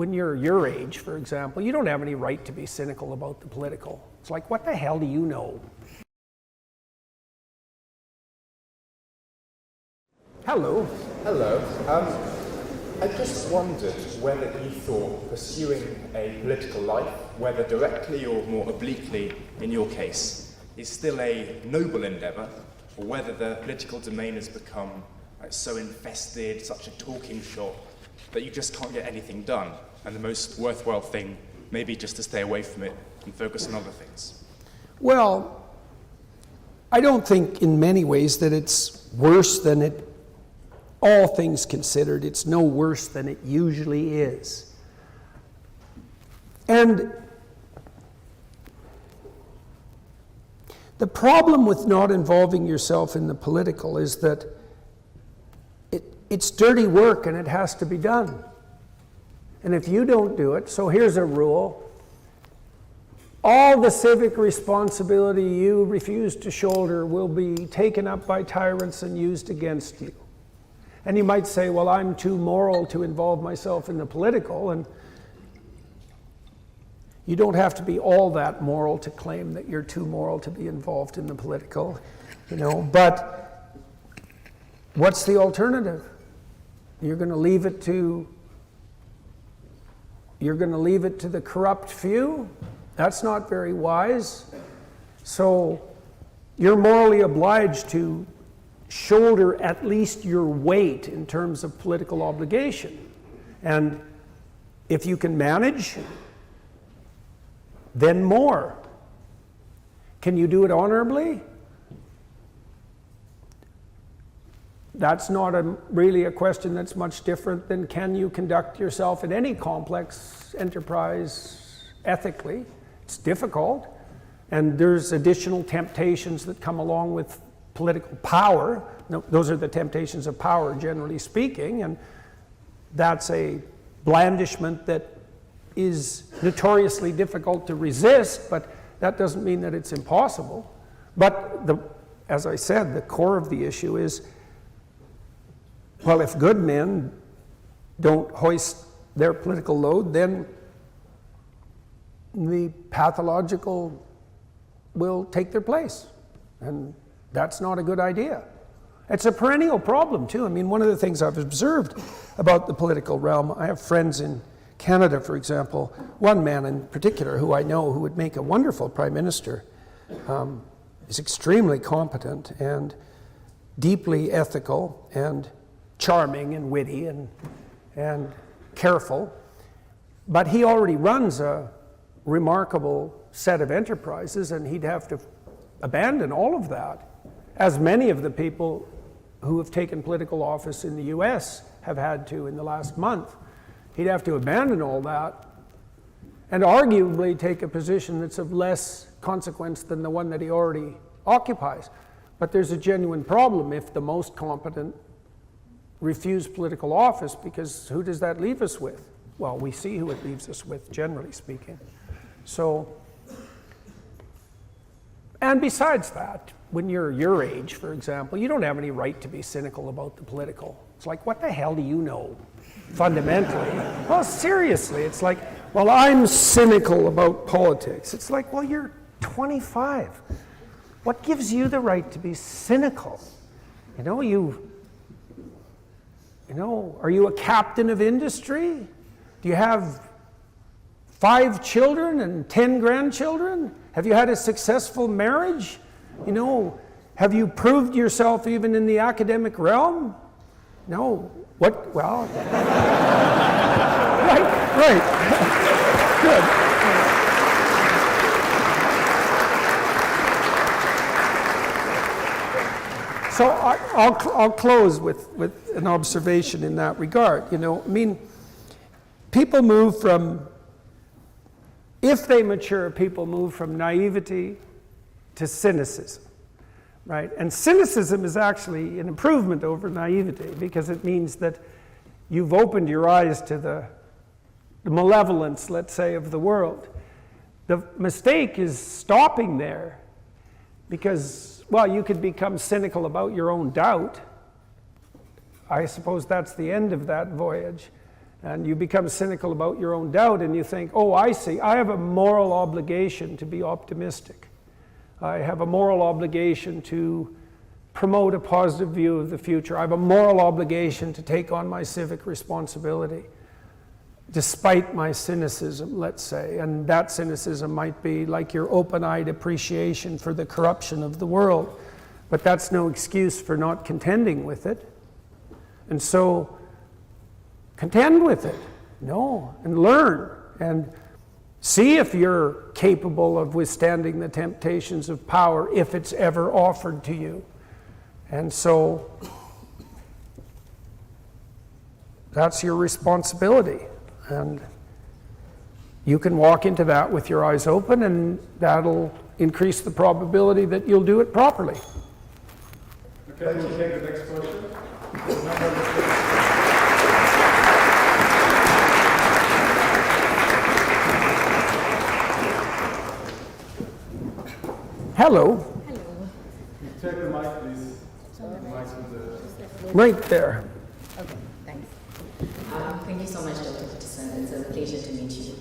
when you're your age, for example, you don't have any right to be cynical about the political. It's like, what the hell do you know? Hello. Hello. I just wondered whether you thought pursuing a political life, whether directly or more obliquely in your case, is still a noble endeavour, or whether the political domain has become so infested, such a talking shop, that you just can't get anything done, and the most worthwhile thing may be just to stay away from it and focus on other things. Well, I don't think in many ways that it's worse than it, all things considered, it's no worse than it usually is. And the problem with not involving yourself in the political is that it's dirty work and it has to be done. And if you don't do it, so here's a rule: all the civic responsibility you refuse to shoulder will be taken up by tyrants and used against you. And you might say, well, I'm too moral to involve myself in the political, and you don't have to be all that moral to claim that you're too moral to be involved in the political, but what's the alternative? You're going to leave it to the corrupt few? That's not very wise. So you're morally obliged to shoulder at least your weight in terms of political obligation. And if you can manage, then more. Can you do it honorably? That's not really a question that's much different than can you conduct yourself in any complex enterprise ethically. It's difficult, and there's additional temptations that come along with political power. No, those are the temptations of power, generally speaking, and that's a blandishment that is notoriously difficult to resist, but that doesn't mean that it's impossible. But as I said, the core of the issue is, well, if good men don't hoist their political load, then the pathological will take their place. And that's not a good idea. It's a perennial problem, too. I mean, one of the things I've observed about the political realm, I have friends in Canada, for example, one man in particular who I know who would make a wonderful prime minister, is extremely competent and deeply ethical and charming and witty and careful, but he already runs a remarkable set of enterprises, and he'd have to abandon all of that, as many of the people who have taken political office in the US have had to in the last month. He'd have to abandon all that and arguably take a position that's of less consequence than the one that he already occupies. But there's a genuine problem if the most competent refuse political office, because who does that leave us with? Well, we see who it leaves us with, generally speaking. So, and besides that, when you're your age, for example, you don't have any right to be cynical about the political. It's like, what the hell do you know, fundamentally? Well, seriously, it's like, well, I'm cynical about politics. It's like, well, you're 25. What gives you the right to be cynical? Are you a captain of industry? Do you have 5 children and 10 grandchildren? Have you had a successful marriage? Have you proved yourself even in the academic realm? No. What? Well, right. Good. So I'll close with an observation in that regard. People move from, if they mature, people move from naivety to cynicism, right? And cynicism is actually an improvement over naivety, because it means that you've opened your eyes to the malevolence, let's say, of the world. The mistake is stopping there, because, well, you could become cynical about your own doubt. I suppose that's the end of that voyage. And you become cynical about your own doubt, and you think, oh, I see, I have a moral obligation to be optimistic. I have a moral obligation to promote a positive view of the future. I have a moral obligation to take on my civic responsibility, despite my cynicism, let's say. And that cynicism might be like your open-eyed appreciation for the corruption of the world. But that's no excuse for not contending with it. And so, contend with it. No, and learn. And see if you're capable of withstanding the temptations of power if it's ever offered to you. And so, that's your responsibility. And you can walk into that with your eyes open, and that'll increase the probability that you'll do it properly. Okay, we'll take the next question. Hello. Hello. Take the mic, please. Right there. Okay, thanks. Thank you so much, Dr. Peterson. It's a pleasure to meet you.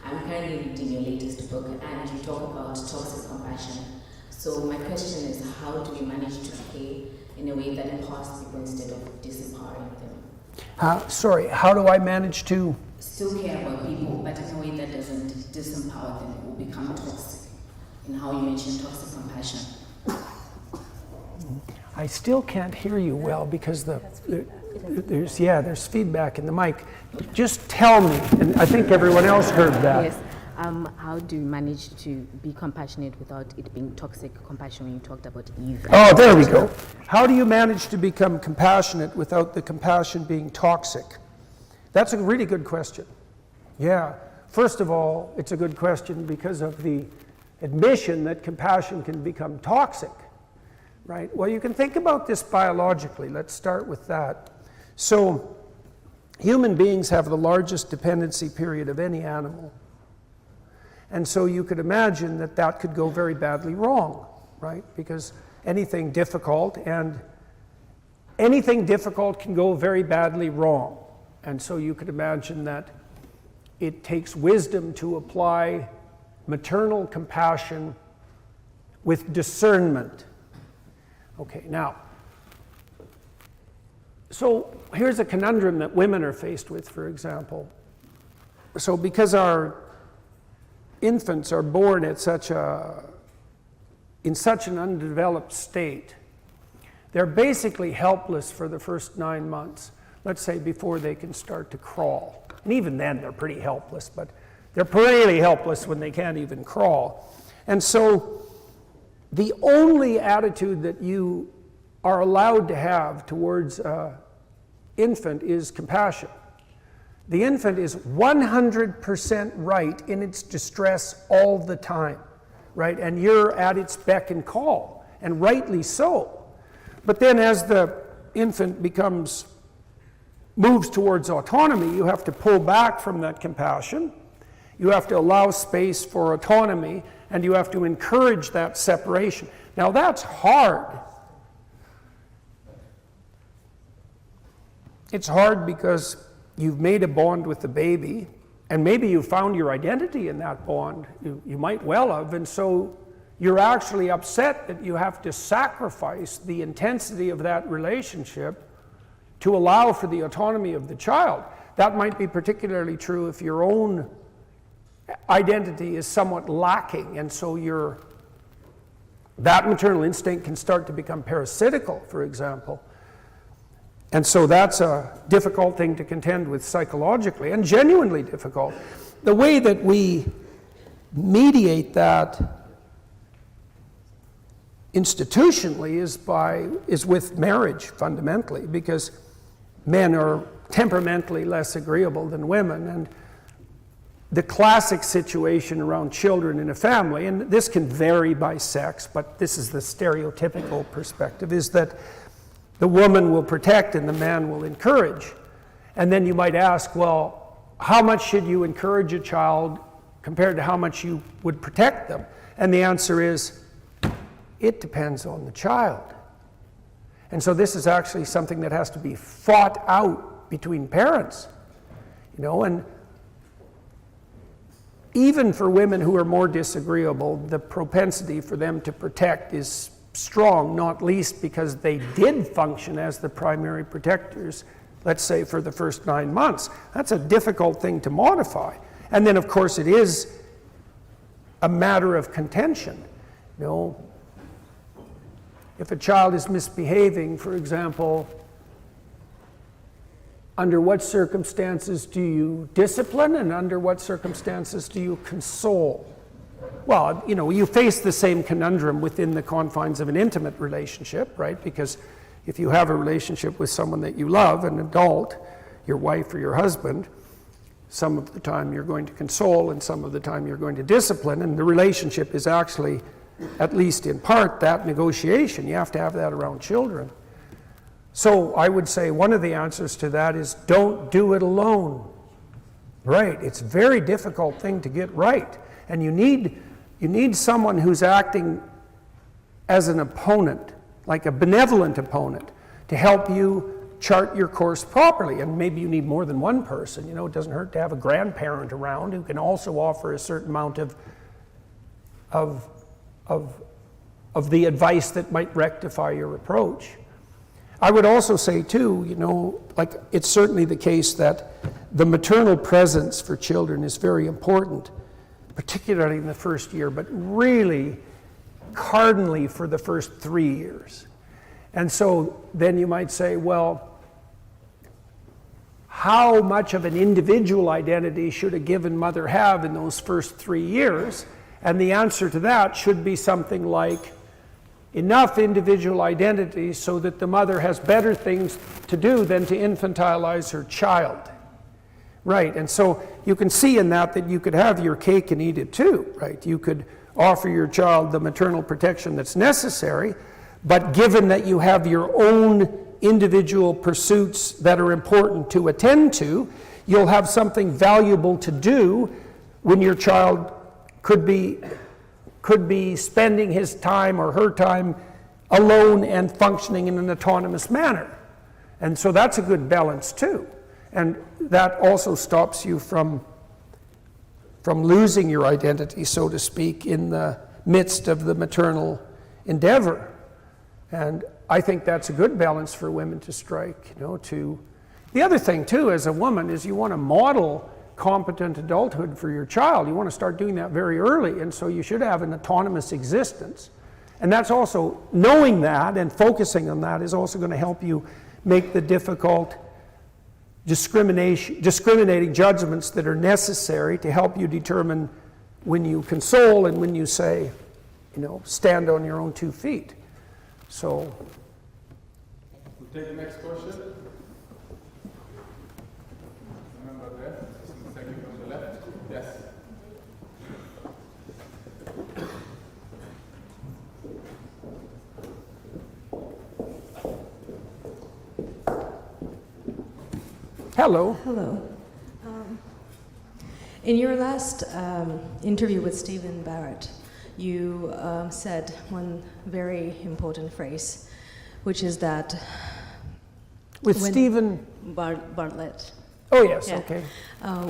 I'm currently reading your latest book, and you talk about toxic compassion. So my question is, how do we manage to care in a way that empowers people instead of disempowering them? Sorry, how do I manage to? Still care about people, but in a way that doesn't disempower them or become toxic. In how you mentioned toxic compassion. I still can't hear you well because there's feedback in the mic. Just tell me, and I think everyone else heard that. Yes. How do you manage to be compassionate without it being toxic compassion when you talked about Eve? Oh, there we go. How do you manage to become compassionate without the compassion being toxic? That's a really good question. Yeah. First of all, it's a good question because of the admission that compassion can become toxic, right? Well, you can think about this biologically. Let's start with that. So, human beings have the largest dependency period of any animal. And so you could imagine that that could go very badly wrong, right? Because anything difficult can go very badly wrong. And so you could imagine that it takes wisdom to apply maternal compassion with discernment. Okay, now, so here's a conundrum that women are faced with, for example. So because our infants are born at in such an undeveloped state, they're basically helpless for the first 9 months, let's say before they can start to crawl. And even then they're pretty helpless, but they're really helpless when they can't even crawl. And so the only attitude that you are allowed to have towards an infant is compassion. The infant is 100% right in its distress all the time, right? And you're at its beck and call, and rightly so. But then as the infant moves towards autonomy, you have to pull back from that compassion. You have to allow space for autonomy, and you have to encourage that separation. Now that's hard. It's hard because you've made a bond with the baby, and maybe you found your identity in that bond. You might well have, and so you're actually upset that you have to sacrifice the intensity of that relationship to allow for the autonomy of the child. That might be particularly true if your own identity is somewhat lacking, and so that maternal instinct can start to become parasitical, for example. And so that's a difficult thing to contend with psychologically, and genuinely difficult. The way that we mediate that institutionally is with marriage, fundamentally, because men are temperamentally less agreeable than women, and the classic situation around children in a family, and this can vary by sex, but this is the stereotypical perspective, is that the woman will protect and the man will encourage. And then you might ask, well, how much should you encourage a child compared to how much you would protect them? And the answer is, it depends on the child. And so this is actually something that has to be fought out between parents. You know, and even for women who are more disagreeable, the propensity for them to protect is strong, not least because they did function as the primary protectors, let's say for the first 9 months. That's a difficult thing to modify. And then of course it is a matter of contention. You know, if a child is misbehaving, for example, under what circumstances do you discipline and under what circumstances do you console? Well, you know, you face the same conundrum within the confines of an intimate relationship, right? Because if you have a relationship with someone that you love, an adult, your wife or your husband, some of the time you're going to console and some of the time you're going to discipline, and the relationship is actually, at least in part, that negotiation. You have to have that around children. So I would say one of the answers to that is don't do it alone. Right, it's a very difficult thing to get right. And you need someone who's acting as an opponent, like a benevolent opponent, to help you chart your course properly. And maybe you need more than one person. You know, it doesn't hurt to have a grandparent around who can also offer a certain amount of the advice that might rectify your approach. I would also say too, you know, like it's certainly the case that the maternal presence for children is very important, particularly in the first year, but really cardinally for the first 3 years. And so then you might say, well, how much of an individual identity should a given mother have in those first 3 years? And the answer to that should be something like enough individual identity so that the mother has better things to do than to infantilize her child. Right, and so you can see in that you could have your cake and eat it too, right? You could offer your child the maternal protection that's necessary, but given that you have your own individual pursuits that are important to attend to, you'll have something valuable to do when your child could be spending his time or her time alone and functioning in an autonomous manner. And so that's a good balance too. And that also stops you from losing your identity, so to speak, in the midst of the maternal endeavor. And I think that's a good balance for women to strike, you know, The other thing too, as a woman, is you want to model competent adulthood for your child. You want to start doing that very early, and so you should have an autonomous existence. And that's also, knowing that and focusing on that is also going to help you make the difficult discriminating judgments that are necessary to help you determine when you console and when you say, you know, stand on your own 2 feet. So. We'll take the next question. Remember there, second from the left. Yes. Hello. Hello. In your last interview with Stephen Barrett, you said one very important phrase, which is that... With Stephen... Bartlett. Oh, yes, Yeah. okay.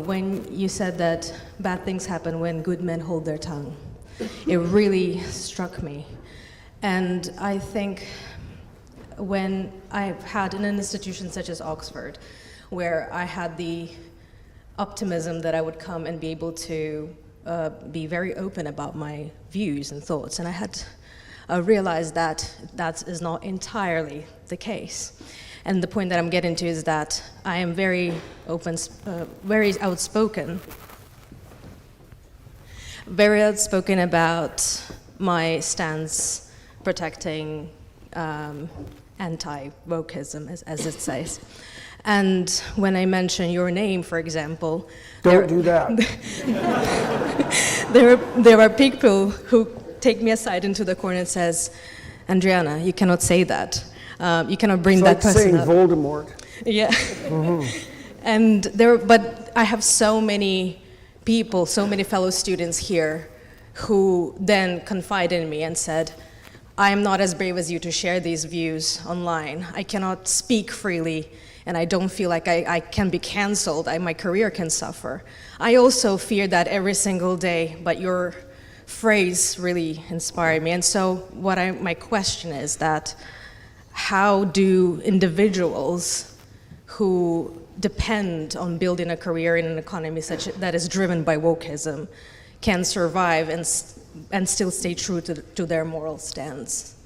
When you said that bad things happen when good men hold their tongue, it really struck me. And I think when I've had in an institution such as Oxford, where I had the optimism that I would come and be able to be very open about my views and thoughts, and I had realized that that is not entirely the case. And the point that I'm getting to is that I am very open, very outspoken about my stance protecting anti-wokeism, as it says. And when I mention your name, for example... Don't do that. there are people who take me aside into the corner and says, Andriana, you cannot say that. You cannot bring that person up. It's like saying Voldemort. Yeah. Mm-hmm. And but I have so many people, so many fellow students here who then confide in me and said, I am not as brave as you to share these views online. I cannot speak freely and I don't feel like I can be canceled, my career can suffer. I also fear that every single day, but your phrase really inspired me. And so my question is that how do individuals who depend on building a career in an economy that is driven by wokeism can survive and still stay true to their moral stance?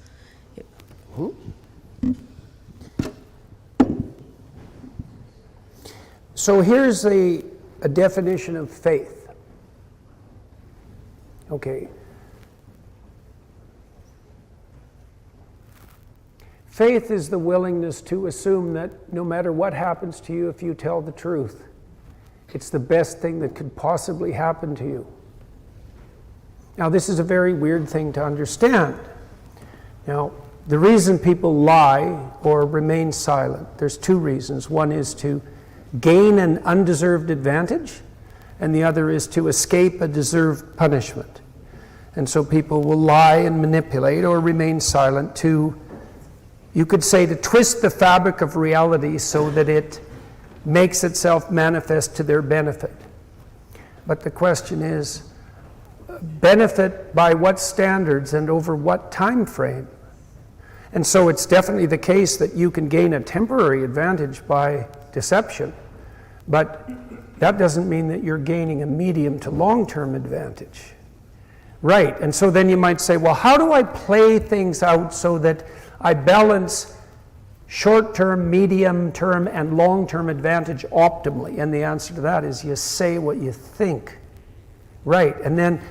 So here's a definition of faith. Okay. Faith is the willingness to assume that no matter what happens to you, if you tell the truth, it's the best thing that could possibly happen to you. Now, this is a very weird thing to understand. Now, the reason people lie or remain silent, there's two reasons. One is to gain an undeserved advantage, and the other is to escape a deserved punishment. And so people will lie and manipulate or remain silent to, you could say, to twist the fabric of reality so that it makes itself manifest to their benefit. But the question is, benefit by what standards and over what time frame? And so it's definitely the case that you can gain a temporary advantage by deception, but that doesn't mean that you're gaining a medium to long-term advantage. Right, and so then you might say, well, how do I play things out so that I balance short-term, medium-term, and long-term advantage optimally? And the answer to that is you say what you think. Right, and then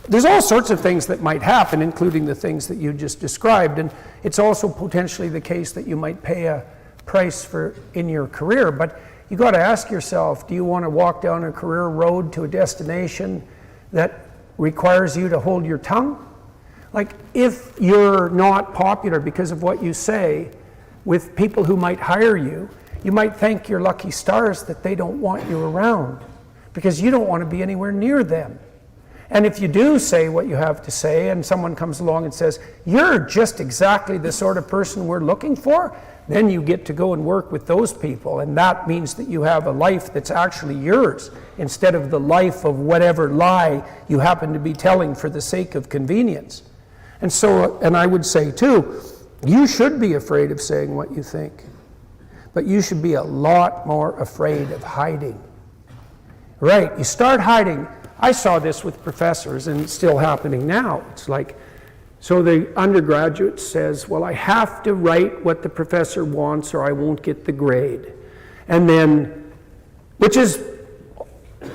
there's all sorts of things that might happen, including the things that you just described, and it's also potentially the case that you might pay a price for in your career, but you got to ask yourself, do you want to walk down a career road to a destination that requires you to hold your tongue? Like, if you're not popular because of what you say with people who might hire you, you might thank your lucky stars that they don't want you around because you don't want to be anywhere near them. And if you do say what you have to say and someone comes along and says, you're just exactly the sort of person we're looking for, then you get to go and work with those people. And that means that you have a life that's actually yours instead of the life of whatever lie you happen to be telling for the sake of convenience. And so, and I would say too, you should be afraid of saying what you think, but you should be a lot more afraid of hiding. Right, you start hiding. I saw this with professors, and it's still happening now. It's like, so the undergraduate says, well, I have to write what the professor wants or I won't get the grade. And then, which is,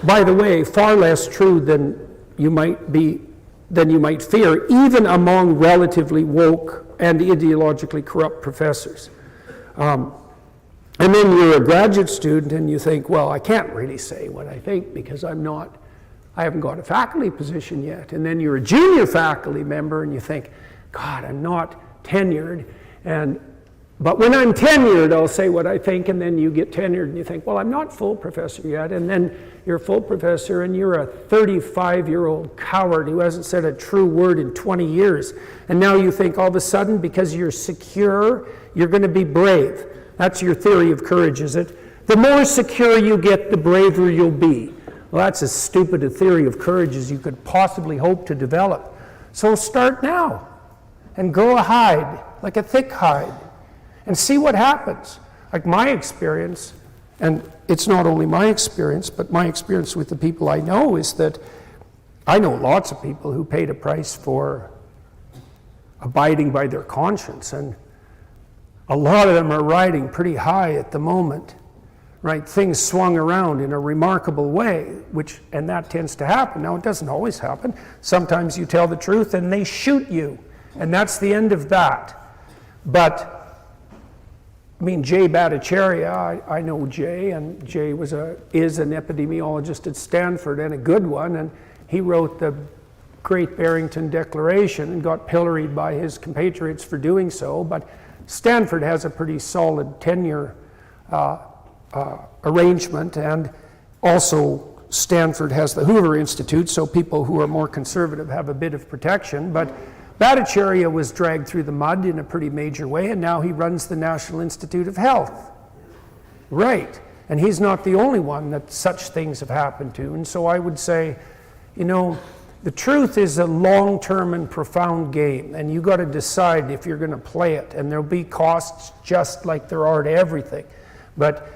by the way, far less true than you might fear, even among relatively woke and ideologically corrupt professors. And then you're a graduate student and you think, well, I can't really say what I think because I haven't got a faculty position yet. And then you're a junior faculty member and you think, God, I'm not tenured. But when I'm tenured, I'll say what I think, and then you get tenured and you think, well, I'm not full professor yet. And then you're a full professor and you're a 35-year-old coward who hasn't said a true word in 20 years. And now you think all of a sudden, because you're secure, you're going to be brave. That's your theory of courage, is it? The more secure you get, the braver you'll be. Well, that's as stupid a theory of courage as you could possibly hope to develop. So start now and grow a hide, like a thick hide, and see what happens. Like my experience, and it's not only my experience, but my experience with the people I know is that I know lots of people who paid a price for abiding by their conscience, and a lot of them are riding pretty high at the moment. Right, things swung around in a remarkable way, and that tends to happen. Now, it doesn't always happen. Sometimes you tell the truth and they shoot you, and that's the end of that. But, I mean, Jay Bhattacharya, I know Jay, and Jay is an epidemiologist at Stanford, and a good one, and he wrote the Great Barrington Declaration and got pilloried by his compatriots for doing so, but Stanford has a pretty solid tenure arrangement, and also Stanford has the Hoover Institute, so people who are more conservative have a bit of protection. But Bhattacharya was dragged through the mud in a pretty major way, and now he runs the National Institute of Health. Right. And he's not the only one that such things have happened to. And so I would say, you know, the truth is a long-term and profound game, and you got to decide if you're going to play it. And there'll be costs just like there are to everything. But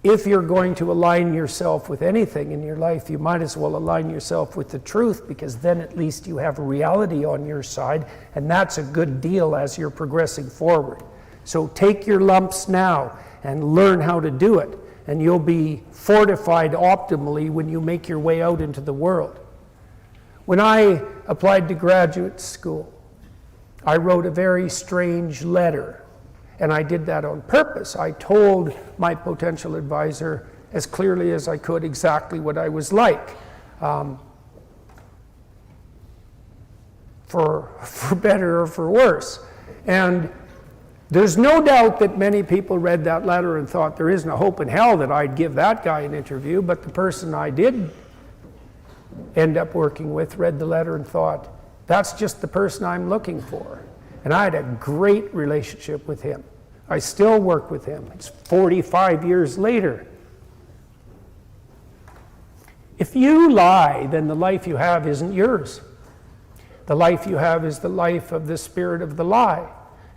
if you're going to align yourself with anything in your life, you might as well align yourself with the truth, because then at least you have reality on your side, and that's a good deal as you're progressing forward. So take your lumps now and learn how to do it, and you'll be fortified optimally when you make your way out into the world. When I applied to graduate school, I wrote a very strange letter, and I did that on purpose. I told my potential advisor as clearly as I could exactly what I was like, for better or for worse. And there's no doubt that many people read that letter and thought there isn't a hope in hell that I'd give that guy an interview, but the person I did end up working with read the letter and thought, that's just the person I'm looking for. And I had a great relationship with him. I still work with him. It's 45 years later. If you lie, then the life you have isn't yours. The life you have is the life of the spirit of the lie.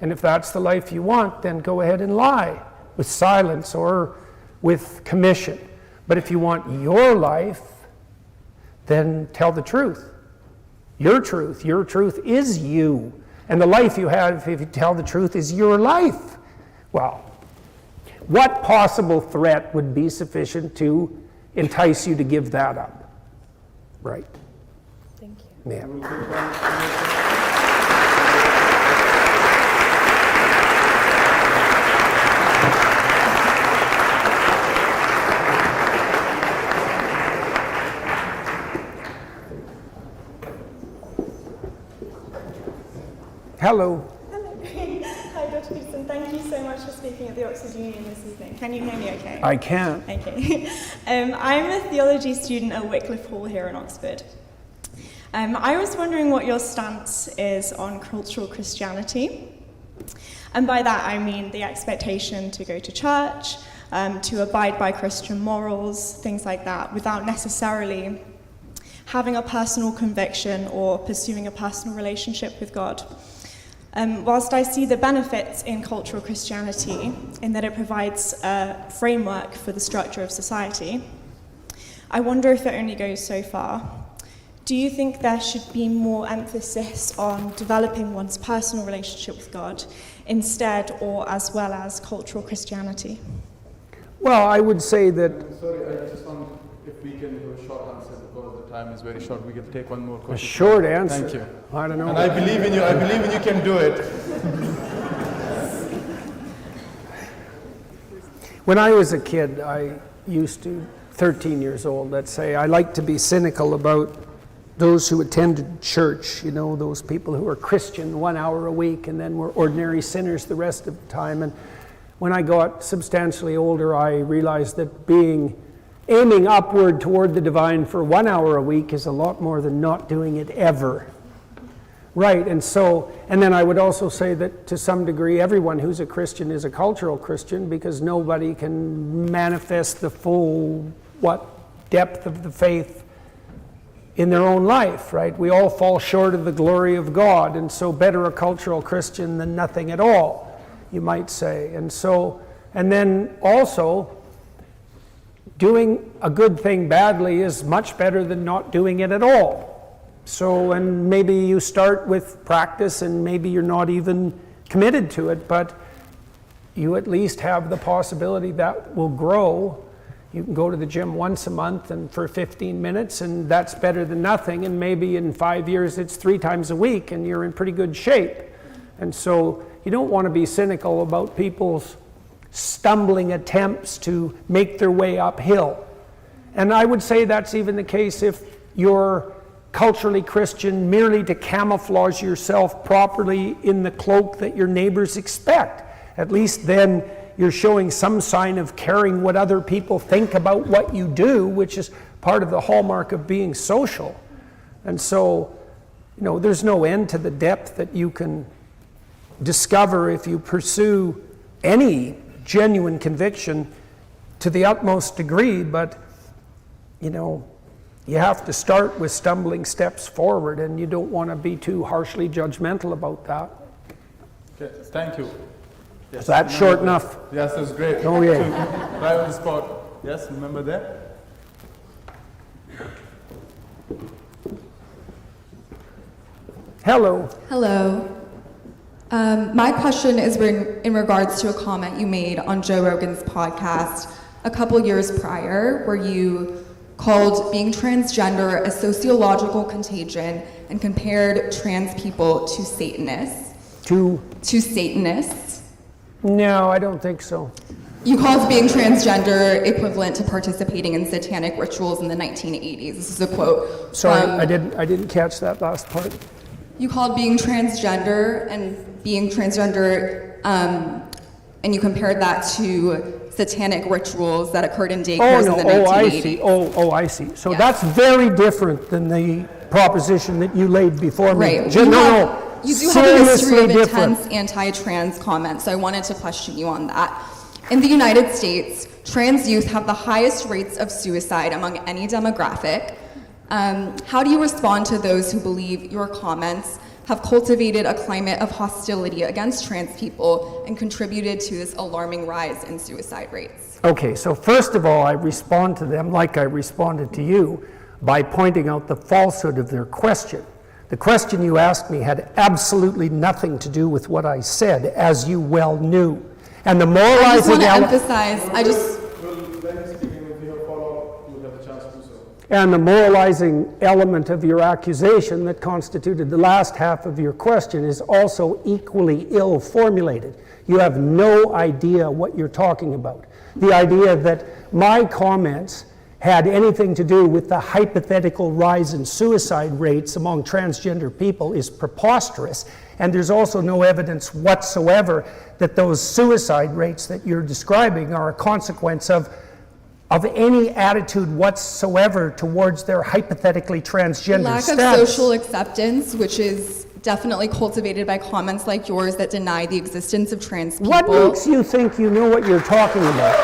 And if that's the life you want, then go ahead and lie with silence or with commission. But if you want your life, then tell the truth. Your truth is you. And the life you have, if you tell the truth, is your life. Well, what possible threat would be sufficient to entice you to give that up? Right. Thank you. Ma'am. Hello. Hello. Hi, Dr. Peterson. Thank you so much for speaking at the Oxford Union this evening. Can you hear me okay? I can. Okay. I'm a theology student at Wycliffe Hall here in Oxford. I was wondering what your stance is on cultural Christianity. And by that I mean the expectation to go to church, to abide by Christian morals, things like that, without necessarily having a personal conviction or pursuing a personal relationship with God. Whilst I see the benefits in cultural Christianity, in that it provides a framework for the structure of society, I wonder if it only goes so far. Do you think there should be more emphasis on developing one's personal relationship with God instead, or as well as cultural Christianity? Well, I would say that... Sorry, I just want, if we can do a short answer, because the time is very short. We can take one more question. A short answer? Thank you. I don't know. And I believe in you. I believe in you can do it. When I was a kid, I used to, 13 years old, let's say, I liked to be cynical about those who attended church, you know, those people who are Christian 1 hour a week and then were ordinary sinners the rest of the time. And when I got substantially older, I realized that aiming upward toward the divine for 1 hour a week is a lot more than not doing it ever. Right, and then I would also say that to some degree everyone who's a Christian is a cultural Christian, because nobody can manifest the full depth of the faith in their own life, right? We all fall short of the glory of God, and so better a cultural Christian than nothing at all, you might say. And then also, doing a good thing badly is much better than not doing it at all. So, and maybe you start with practice and maybe you're not even committed to it, but you at least have the possibility that will grow. You can go to the gym once a month and for 15 minutes, and that's better than nothing. And maybe in 5 years it's 3 times a week and you're in pretty good shape. And so you don't want to be cynical about people's stumbling attempts to make their way uphill. And I would say that's even the case if you're culturally Christian merely to camouflage yourself properly in the cloak that your neighbors expect. At least then you're showing some sign of caring what other people think about what you do, which is part of the hallmark of being social. And so, you know, there's no end to the depth that you can discover if you pursue any genuine conviction to the utmost degree, but, you know, you have to start with stumbling steps forward, and you don't want to be too harshly judgmental about that. Okay, thank you. Yes, Is that short enough? Yes, that's great. Oh, yeah. Right on the spot. Yes, remember that? Hello. Hello. My question is in regards to a comment you made on Joe Rogan's podcast a couple years prior, where you called being transgender a sociological contagion and compared trans people to Satanists. To Satanists. No, I don't think so. You called being transgender equivalent to participating in satanic rituals in the 1980s. This is a quote. Sorry, I didn't catch that last part. You called being transgender and you compared that to satanic rituals that occurred in daycares in the 1980s. I see. So Yes. that's very different than the proposition that you laid before me. Right. You do have a seriously history of different. intense anti-trans comments, so I wanted to question you on that. In the United States, trans youth have the highest rates of suicide among any demographic. How do you respond to those who believe your comments have cultivated a climate of hostility against trans people and contributed to this alarming rise in suicide rates? Okay, so first of all, I respond to them like I responded to you by pointing out the falsehood of their question. The question you asked me had absolutely nothing to do with what I said, as you well knew. And the I just moralizing want to element. emphasize, And the moralizing element of your accusation that constituted the last half of your question is also equally ill formulated. You have no idea what you're talking about. The idea that my comments had anything to do with the hypothetical rise in suicide rates among transgender people is preposterous. And there's also no evidence whatsoever that those suicide rates that you're describing are a consequence of any attitude whatsoever towards their hypothetically transgender lack status. of social acceptance, which is definitely cultivated by comments like yours that deny the existence of trans people. What makes you think you know what you're talking about?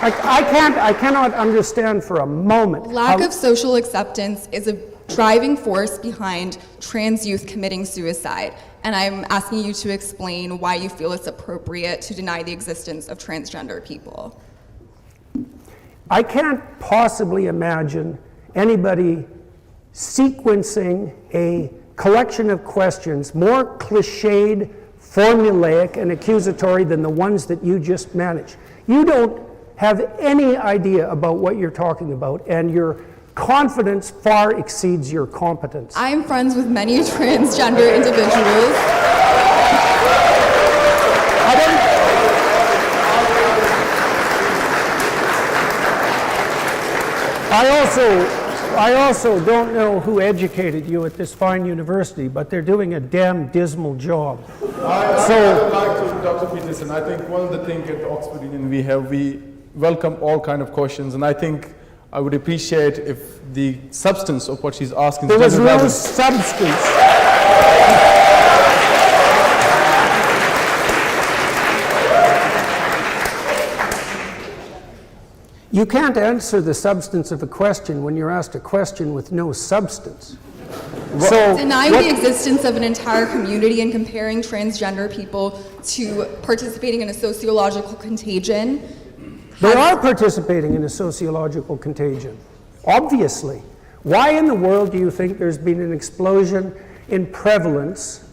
I cannot understand for a moment. Lack of social acceptance is a driving force behind trans youth committing suicide. And I'm asking you to explain why you feel it's appropriate to deny the existence of transgender people. I can't possibly imagine anybody sequencing a collection of questions more cliched, formulaic, and accusatory than the ones that you just managed. You don't have any idea about what you're talking about, and your confidence far exceeds your competence. I am friends with many transgender individuals. I also don't know who educated you at this fine university, but they're doing a damn dismal job. I would like to, Dr. Peterson, I think one of the things at the Oxford Union we welcome all kind of questions, and I think I would appreciate if the substance of what she's asking. There was no substance. You can't answer the substance of a question when you're asked a question with no substance. So denying the existence of an entire community and comparing transgender people to participating in a sociological contagion. They are participating in a sociological contagion, obviously. Why in the world do you think there's been an explosion in prevalence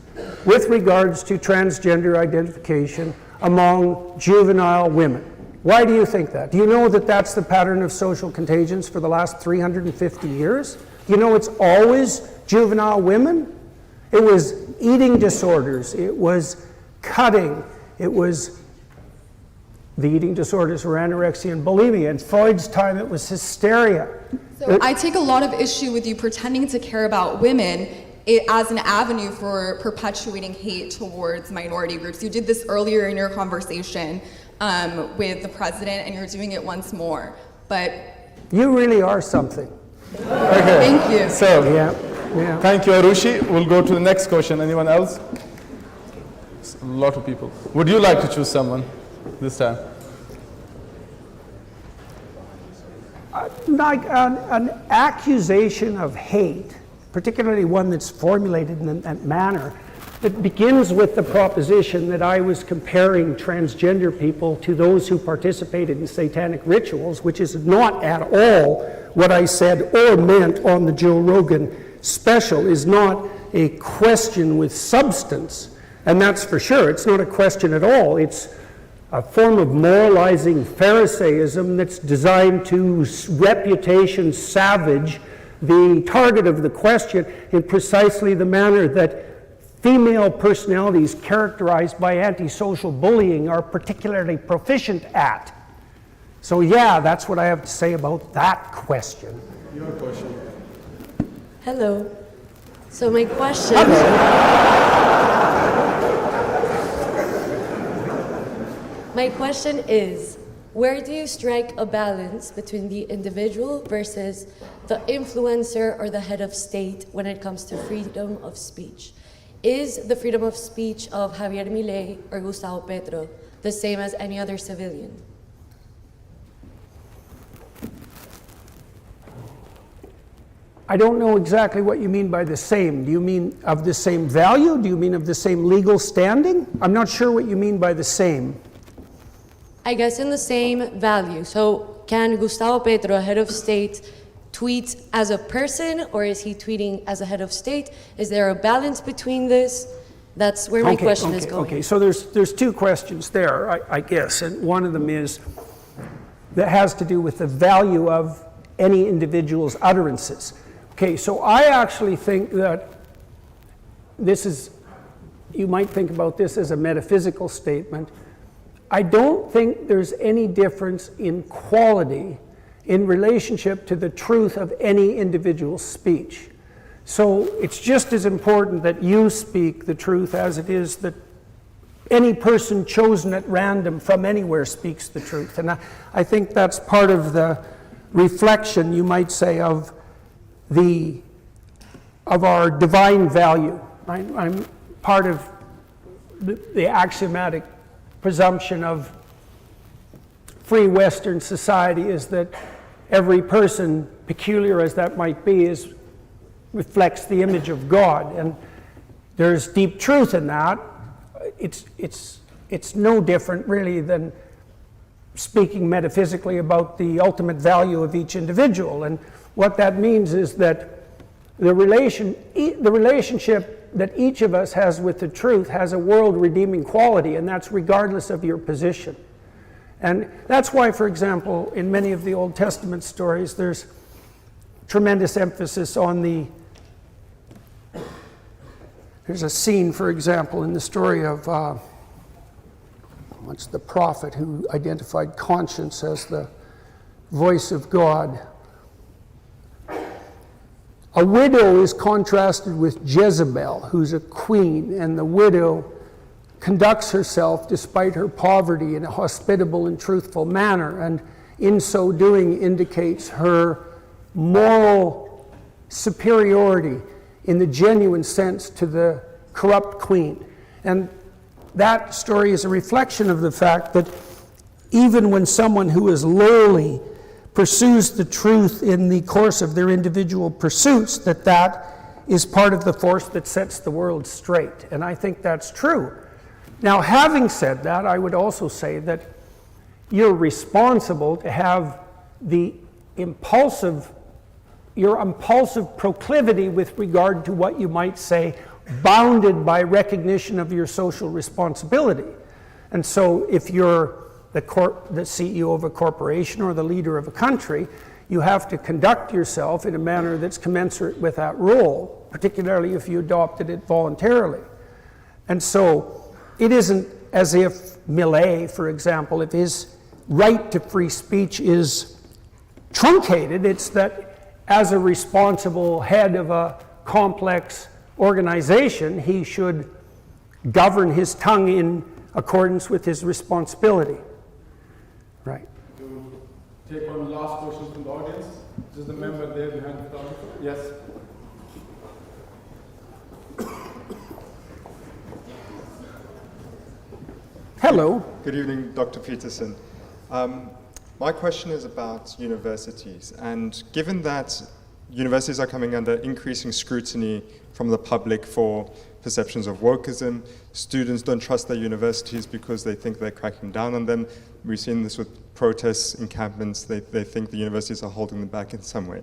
with regards to transgender identification among juvenile women? Why do you think that? Do you know that that's the pattern of social contagions for the last 350 years? You know it's always juvenile women? It was eating disorders, it was cutting, it was the eating disorders were anorexia and bulimia. In Freud's time, it was hysteria. So I take a lot of issue with you pretending to care about women as an avenue for perpetuating hate towards minority groups. You did this earlier in your conversation with the president, and you're doing it once more. But you really are something. Okay. Thank you. So, yeah. Thank you, Arushi. We'll go to the next question. Anyone else? A lot of people. Would you like to choose someone this time? like an accusation of hate, particularly one that's formulated in that manner, that begins with the proposition that I was comparing transgender people to those who participated in satanic rituals, which is not at all what I said or meant on the Joe Rogan special, is not a question with substance. And that's for sure. It's not a question at all. It's a form of moralizing Pharisaism that's designed to reputation savage the target of the question in precisely the manner that female personalities characterized by antisocial bullying are particularly proficient at. So yeah, that's what I have to say about that question. Your question. Hello. So my question... My question is, where do you strike a balance between the individual versus the influencer or the head of state when it comes to freedom of speech? Is the freedom of speech of Javier Milei or Gustavo Petro the same as any other civilian? I don't know exactly what you mean by the same. Do you mean of the same value? Do you mean of the same legal standing? I'm not sure what you mean by the same. I guess in the same value. So can Gustavo Petro, head of state, tweet as a person, or is he tweeting as a head of state? Is there a balance between this? That's where my question is going. Okay, so there's two questions there, I guess, and one of them is that has to do with the value of any individual's utterances. Okay, so I actually think that this is, you might think about this as a metaphysical statement. I don't think there's any difference in quality in relationship to the truth of any individual's speech. So it's just as important that you speak the truth as it is that any person chosen at random from anywhere speaks the truth. And I think that's part of the reflection, you might say, of our divine value. I'm part of the axiomatic presumption of free Western society is that every person, peculiar as that might be, reflects the image of God, and there's deep truth in that. It's no different really than speaking metaphysically about the ultimate value of each individual, and what that means is that the relationship that each of us has with the truth has a world-redeeming quality, and that's regardless of your position. And that's why, for example, in many of the Old Testament stories, there's tremendous emphasis on there's a scene, for example, in the story of, what's the prophet who identified conscience as the voice of God. A widow is contrasted with Jezebel, who's a queen, and the widow conducts herself, despite her poverty, in a hospitable and truthful manner, and in so doing indicates her moral superiority in the genuine sense to the corrupt queen. And that story is a reflection of the fact that even when someone who is lowly pursues the truth in the course of their individual pursuits, that is part of the force that sets the world straight. And I think that's true. Now, having said that, I would also say that you're responsible to have your impulsive proclivity with regard to what you might say, bounded by recognition of your social responsibility. And so if you're the CEO of a corporation or the leader of a country, you have to conduct yourself in a manner that's commensurate with that role, particularly if you adopted it voluntarily. And so it isn't as if Millet, for example, if his right to free speech is truncated, it's that as a responsible head of a complex organization, he should govern his tongue in accordance with his responsibility. Right. We'll take one last question from the audience. Just the member there behind the photographer. Yes. Hello. Good evening, Dr. Peterson. My question is about universities, and given that universities are coming under increasing scrutiny from the public for perceptions of wokeism, students don't trust their universities because they think they're cracking down on them. We've seen this with protests, encampments. They think the universities are holding them back in some way.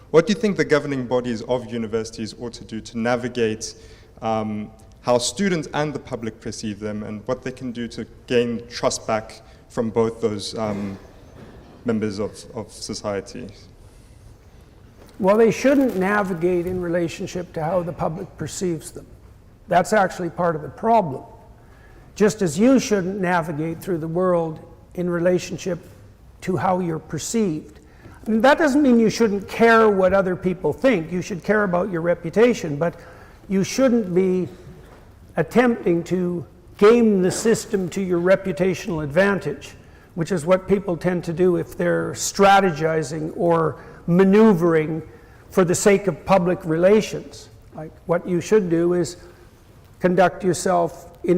What do you think the governing bodies of universities ought to do to navigate how students and the public perceive them, and what they can do to gain trust back from both those members of society? Well, they shouldn't navigate in relationship to how the public perceives them. That's actually part of the problem. Just as you shouldn't navigate through the world in relationship to how you're perceived. I mean, that doesn't mean you shouldn't care what other people think. You should care about your reputation, but you shouldn't be attempting to game the system to your reputational advantage, which is what people tend to do if they're strategizing or maneuvering for the sake of public relations. Like, what you should do is conduct yourself in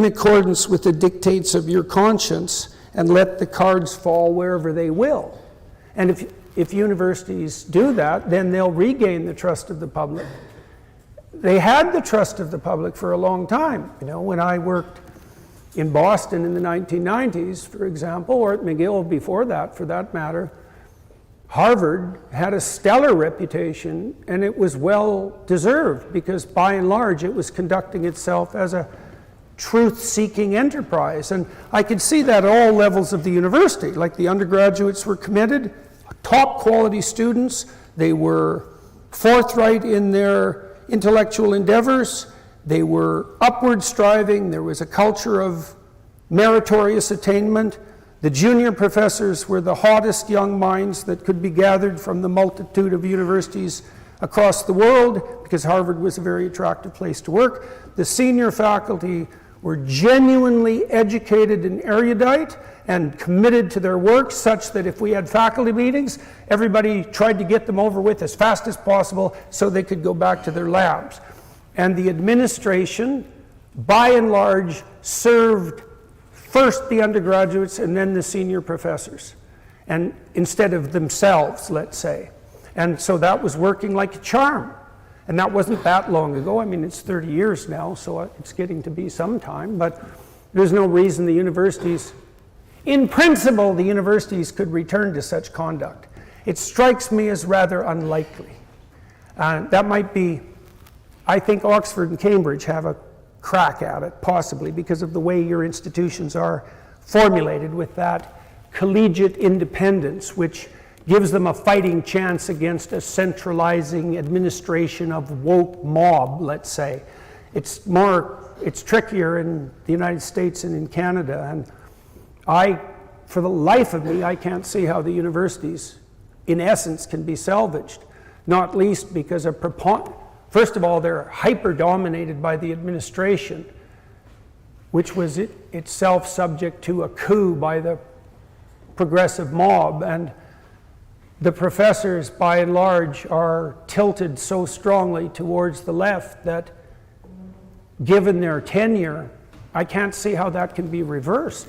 accordance with the dictates of your conscience and let the cards fall wherever they will. And if universities do that, then they'll regain the trust of the public. They had the trust of the public for a long time. You know, when I worked in Boston in the 1990s, for example, or at McGill before that, for that matter, Harvard had a stellar reputation, and it was well deserved because by and large it was conducting itself as a truth-seeking enterprise. And I could see that at all levels of the university. Like, the undergraduates were committed, top quality students, they were forthright in their intellectual endeavors, they were upward striving, there was a culture of meritorious attainment. The junior professors were the hottest young minds that could be gathered from the multitude of universities across the world, because Harvard was a very attractive place to work. The senior faculty were genuinely educated and erudite and committed to their work, such that if we had faculty meetings, everybody tried to get them over with as fast as possible so they could go back to their labs. And the administration, by and large, served first the undergraduates and then the senior professors, and instead of themselves, let's say. And so that was working like a charm. And that wasn't that long ago. I mean, it's 30 years now, so it's getting to be some time, but there's no reason the universities, in principle, the universities could return to such conduct. It strikes me as rather unlikely. That might be, I think Oxford and Cambridge have a crack at it, possibly, because of the way your institutions are formulated with that collegiate independence, which gives them a fighting chance against a centralizing administration of woke mob, let's say. It's trickier in the United States and in Canada, and for the life of me, I can't see how the universities, in essence, can be salvaged, not least because first of all, they're hyper-dominated by the administration, which was itself subject to a coup by the progressive mob, and the professors, by and large, are tilted so strongly towards the left that, given their tenure, I can't see how that can be reversed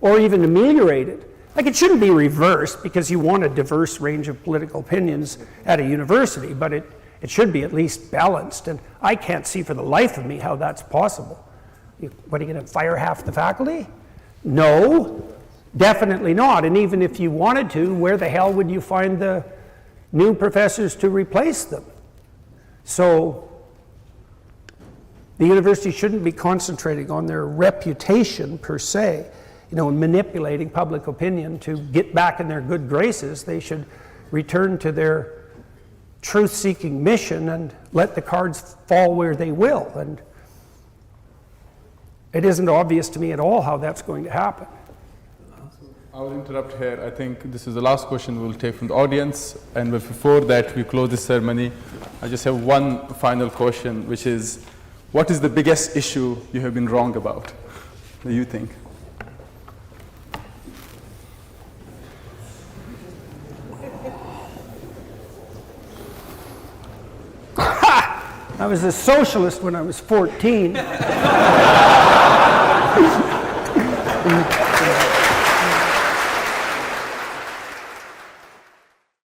or even ameliorated. Like, it shouldn't be reversed because you want a diverse range of political opinions at a university, but it should be at least balanced, and I can't see for the life of me how that's possible. What, are you going to fire half the faculty? No, definitely not. And even if you wanted to, where the hell would you find the new professors to replace them? So the university shouldn't be concentrating on their reputation per se, and manipulating public opinion to get back in their good graces. They should return to their truth-seeking mission and let the cards fall where they will. And it isn't obvious to me at all how that's going to happen. I will interrupt here. I think this is the last question we will take from the audience. And before that, we close this ceremony. I just have one final question, which is, what is the biggest issue you have been wrong about? What do you think? I was a socialist when I was 14.